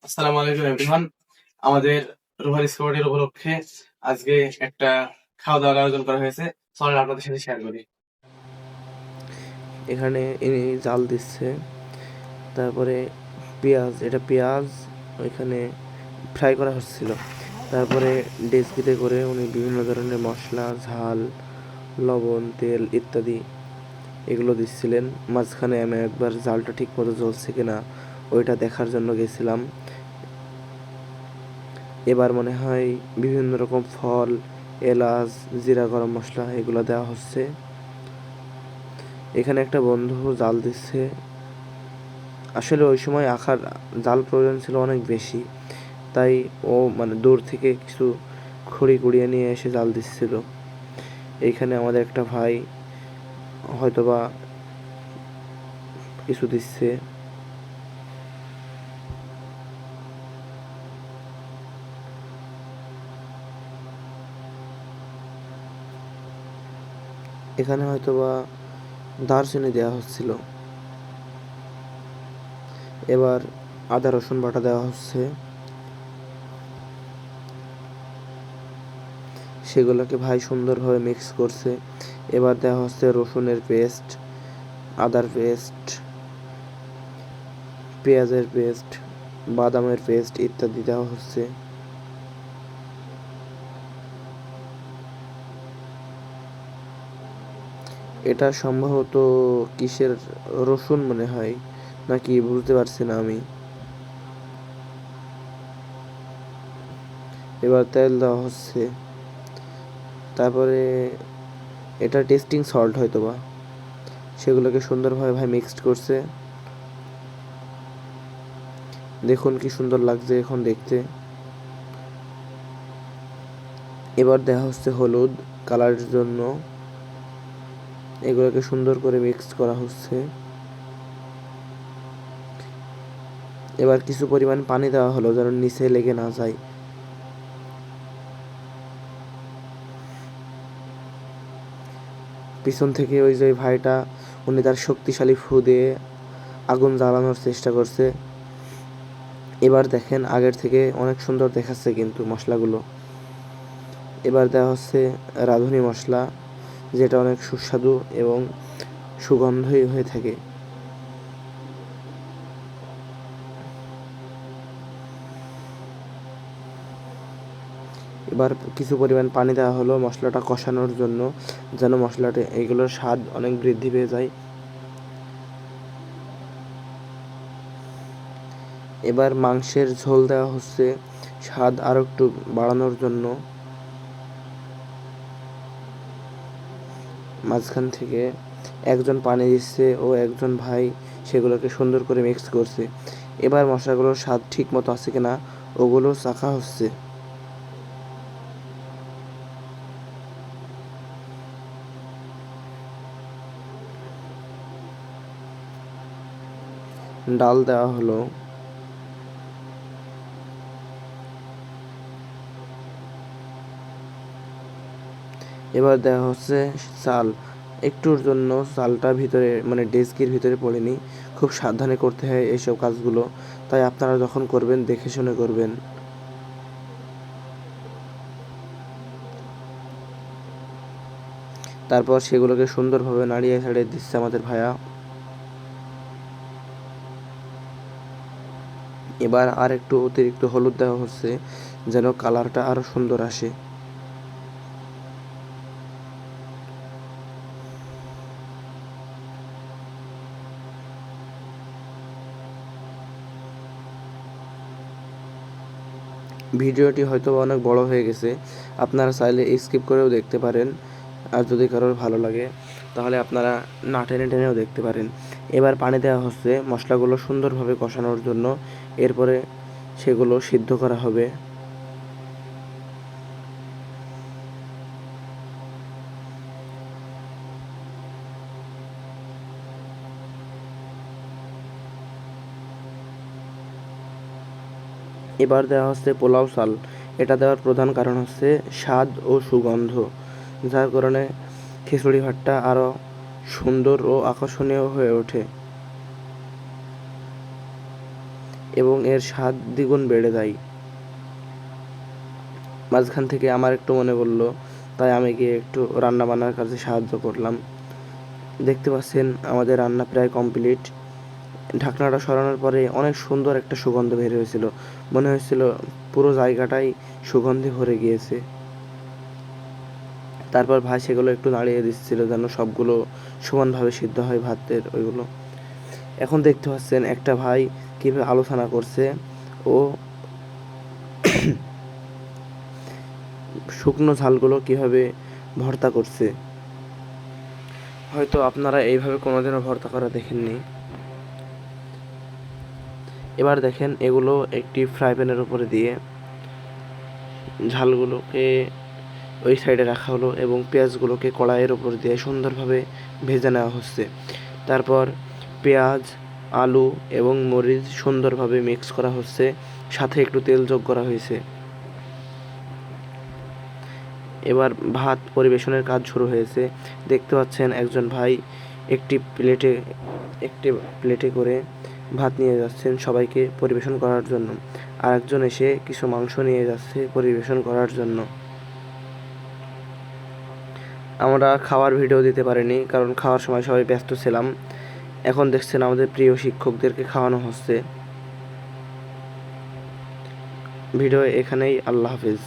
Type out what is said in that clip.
আসসালামু আলাইকুম এভরিওয়ান। আমাদের রুহার স্কোয়াডের উপলক্ষে আজকে একটা খাওয়া দাওয়ার আয়োজন করা হয়েছে। চলেন আপনাদের সাথে শেয়ার করি। এখানে ইনি জাল দিচ্ছে, তারপরে পেঁয়াজ ওইখানে ফ্রাই করা হচ্ছিল। তারপরে ডেচকিতে করে উনি বিভিন্ন ধরনের মশলা, ঝাল, লবণ, তেল ইত্যাদি এগুলো দিচ্ছিলেন। মাঝখানে আমি একবার জালটা ঠিক মতো জ্বলছে কিনা ওইটা দেখার জন্য গেছিলাম। এবার মনে হয় বিভিন্ন রকম ফল, এলাচ, জিরা, গরম মশলা এগুলো দেওয়া হচ্ছে। এখানে একটা বন্ধু জাল দিচ্ছে। আসলে ওই সময় আখার জাল প্রয়োজন ছিল অনেক বেশি, তাই ও মানে দূর থেকে কিছু খড়ি কুড়িয়ে নিয়ে এসে জাল দিচ্ছিল। এইখানে আমাদের একটা ভাই হয়তোবা কিছু দিচ্ছে। এখানে হয়তোবা দারচিনি দেওয়া হচ্ছিল। এবার আদা রসুন বাটা দেওয়া হচ্ছে, সেগুলোকে ভাই সুন্দরভাবে মিক্স করছে। এবার দেওয়া হচ্ছে রসুনের পেস্ট, আদার পেস্ট, পেঁয়াজের পেস্ট, বাদামের পেস্ট ইত্যাদি দেওয়া হচ্ছে। এটা সম্ভবত কিসের রসুন মনে হয়, নাকি বুঝতে পারছি না আমি। এবার তেল দেওয়া হচ্ছে, তারপরে এটা টেস্টিং সল্ট হয়তোবা, সেগুলোকে সুন্দরভাবে ভাই মিক্সড করছে। দেখুন কি সুন্দর লাগছে এখন দেখতে। এবার দেওয়া হচ্ছে হলুদ কালারের জন্য, এগুলোকে সুন্দর করে মিক্সড করা হচ্ছে। এবার কিছু পরিমাণ পানি দেওয়া হলো যেন নিচে লেগে না যায়। পিছন থেকে ওই যে ভাইটা, উনি তার শক্তিশালী ফু দিয়ে আগুন জ্বালানোর চেষ্টা করছে। এবার দেখেন আগের থেকে অনেক সুন্দর দেখাচ্ছে কিন্তু মশলাগুলো। এবার দেওয়া হচ্ছে রাঁধুনি মশলা, যেটা অনেক সুস্বাদু এবং সুগন্ধই হয়ে থাকে। এবার কিছু পরিমাণ পানি দেওয়া হলো মশলাটা কষানোর জন্য, যেন মশলাটা এগুলোর স্বাদ অনেক বৃদ্ধি পেয়ে যায়। এবার মাংসের ঝোল দেওয়া হচ্ছে স্বাদ আরও একটু বাড়ানোর জন্য। মাঝখান থেকে একজন পানি দিচ্ছে ও একজন ভাই সেগুলোকে সুন্দর করে মিক্স করছে। এবার মশলাগুলোর স্বাদ ঠিক মতো আছে কিনা ওগুলো চাখা হচ্ছে। ডাল দেওয়া হলো। এবার দেওয়া হচ্ছে চাল। একটুর জন্য চালটা ভিতরে মানে ডেস্কির ভিতরে পড়েনি। খুব সাবধানে করতে হয় এইসব কাজগুলো, তাই আপনারা যখন করবেন দেখে শুনে করবেন। তারপর সেগুলোকে সুন্দরভাবে নাড়িয়ে ছাড়িয়ে দিচ্ছে আমাদের ভাইয়া। এবার আর একটু অতিরিক্ত হলুদ দেওয়া হচ্ছে যেন কালারটা আরও সুন্দর আসে। ভিডিওটি হয়তো অনেক বড় হয়ে গেছে, আপনারা চাইলে স্কিপ করেও দেখতে পারেন। আর যদি কারোর ভালো লাগে তাহলে আপনারা না টেনে টেনেও দেখতে পারেন। এবার পানি দেওয়া হচ্ছে মশলাগুলো সুন্দরভাবে কষানোর জন্য, এরপরে সেগুলো সিদ্ধ করা হবে। এবার দেওয়া হচ্ছে পোলাও চাল। এটা দেওয়ার প্রধান কারণ হচ্ছে স্বাদ ও সুগন্ধ, যার কারণে খিচুড়ি ভাতটা আরও সুন্দর ও আকর্ষণীয় হয়ে ওঠে। এবং এর স্বাদ দ্বিগুণ বেড়ে যায়। মাঝখান থেকে আমার একটু মনে পড়লো, তাই আমি গিয়ে একটু রান্না বান্নার কাজে সাহায্য করলাম। দেখতে পাচ্ছেন আমাদের রান্না প্রায় কমপ্লিট। ঢাকনাটা সরানোর পরে অনেক সুন্দর একটা সুগন্ধ বের হয়েছিল, মনে হয়েছিল পুরো জায়গাটাই সুগন্ধে ভরে গিয়েছে। তারপর ভাই সেগুলো একটু নাড়িয়ে দিচ্ছিল যেন সবগুলো সমানভাবে সিদ্ধ হয় ভাতের ওইগুলো। এখন দেখতে পাচ্ছেন একটা ভাই কীভাবে আলোচনা করছে ও শুকনো ঝালগুলো কীভাবে ভর্তা করছে। হয়তো আপনারা এইভাবে কোনোদিনও ভর্তা করা দেখেননি। এবার দেখেন এগুলো একটি ফ্রাই প্যানের উপরে দিয়ে ঝালগুলোকে ওই সাইডে রাখা হলো এবং পেঁয়াজগুলোকে কড়াইয়ের উপর দিয়ে সুন্দরভাবে ভেজে নেওয়া হচ্ছে। তারপর পেঁয়াজ, আলু এবং মরিচ সুন্দরভাবে মিক্স করা হচ্ছে, সাথে একটু তেল যোগ করা হয়েছে। এবার ভাত পরিবেশনের কাজ শুরু হয়েছে। দেখতে পাচ্ছেন একজন ভাই একটি প্লেটে করে ভাত নিয়ে যাচ্ছেন সবাইকে পরিবেশন করার জন্য। আর একজন এসে কিছু মাংস নিয়ে যাচ্ছে পরিবেশন করার জন্য। আমরা খাওয়ার ভিডিও দিতে পারিনি, কারণ খাওয়ার সময় সবাই ব্যস্ত ছিলাম। এখন দেখছেন আমাদের প্রিয় শিক্ষকদেরকে খাওয়ানো হচ্ছে। ভিডিও এখানেই। আল্লাহ হাফিজ।